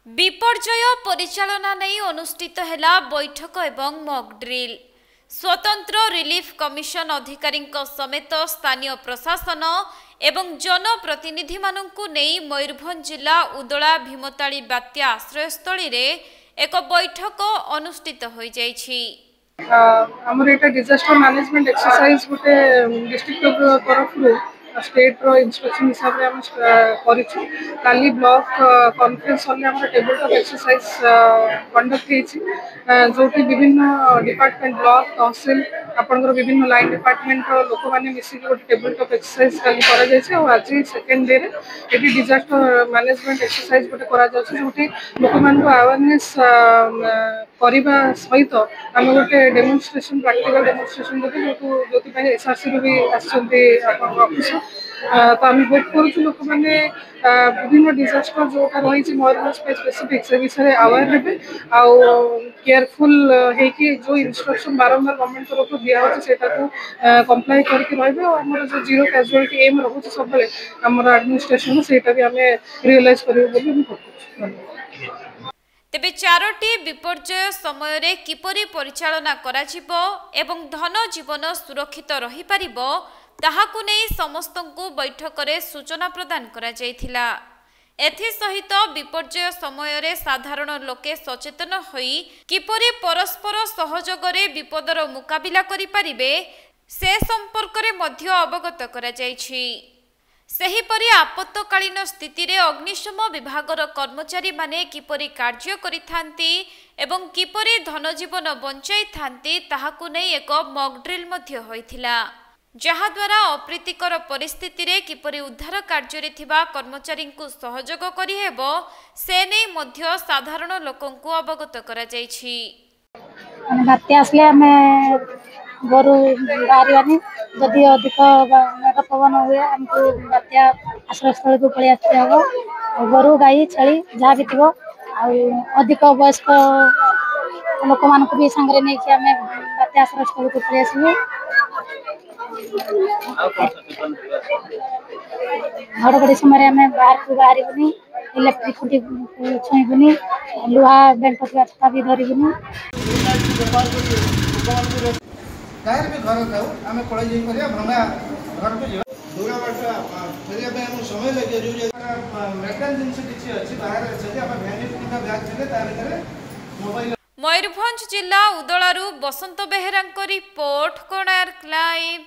विपर्यय परिचालना नहीं अनुष्ठित हैला बैठक एवं मॉक ड्रिल। स्वतंत्र रिलीफ कमिशन अधिकारी समेत स्थानीय प्रशासन एवं जनप्रतिनिधि मानू नहीं मयूरभंज जिला उदला भीमताड़ी बात्या आश्रयस्थली रे एक बैठक अनुष्ठित हो जाइछि। हमर एटा डिजास्टर मैनेजमेंट एक्सरसाइज गोटे डिस्ट्रिक्ट तरफ स्टेट रो इंस्ट्रक्शन हिसाब रे हम करिछु। काली ब्लॉक कॉन्फ्रेंस हॉल हम टेबल टॉप एक्सरसाइज कंडक्ट हेछि, जोटी विभिन्न डिपार्टमेंट ब्लॉक तहसील आपनकर विभिन्न लाइन डिपार्टमेंट रो लोक माने मिसी गोटे टेबल टॉप एक्सरसाइज काली करा जायछि। और आज सेकंड डे रे एटी डिजास्टर मैनेजमेंट एक्सरसाइज गोटे करा जायछि, जोटी लोक मान को अवेयरनेस करिबा सहित हम गोटे डेमोन्स्ट्रेशन प्रैक्टिकल डेमोन्स्ट्रेशन जो जोटी पय एसआरसी रो भी आछन्ते आपन ऑफिसर। तो आम होप करूँ लोक मैंने विभिन्न डिजास्टर जोटा रही मयूरभंज स्पेसिफिक से विषय अवेयर हे केयरफुल होकि जो इंस्ट्रक्शन बारंबार गवर्नमेंट तरफ दिखाई कंप्लाई करके रही और जो जीरो कैजुअलिटी एम रोचे सब आम एडमिनिस्ट्रेशन से भी आम रियलाइज कर। तेबे चारोटी विपर्यय समय रे किपरि परिचालना कराजिबो एवं धन जीवन सुरक्षित रही पारिबो ताहाकु नै समस्तंकु बैठक रे सूचना प्रदान करा जायथिला। एथि सहित विपर्यय समय रे साधारण लोके सचेतन होई किपरि परस्पर सहयोग रे विपदर मुकाबिला करि पारिबे से संपर्क रे मध्य अवगत करा जायछि। सेहीपरि आपत्तकालीन स्थिति रे अग्निशम विभागर कर्मचारी माने किपरि कार्य करिथांती एवं किपरि धन जीवन बंचाई थांती ताहाकु नै एक मॉक ड्रिल मध्य होइथिला, जहा द्वारा अप्रीतिकर परिस्थिति रे किपरि उद्धार कार्य रे थिबा कर्मचारी को सहयोग करि हेबो से नै मध्य साधारण लोकंकु अवगत करा जायछि। बात्या आसले हमें गोरु बाहरी जदि अधिक मेघ पवन हुए आमको बात्या आश्रयस्थल को पलि आसते हम गोरु गाई छेली जहाँ भी थो अधिक वयस्क लोक मान भी सांगे नहीं कि आम बात्या आश्रयस्थल को पलि आसबू। घड़घड़ी समय आम बाहर को बाहरबुनि, इलेक्ट्रिक खुटी छुईबुनि, लुहा बेल्ट छता भी धरबुनि। घर था आम पड़े भंगा घर को जा दूर बाट फेरिया हम समय लगे जो मेटाल जिनस किसी अच्छी बाहर मोबाइल। मयूरभंज जिला उदलारू बसंत बेहेरा रिपोर्ट कोणार्क लाइव।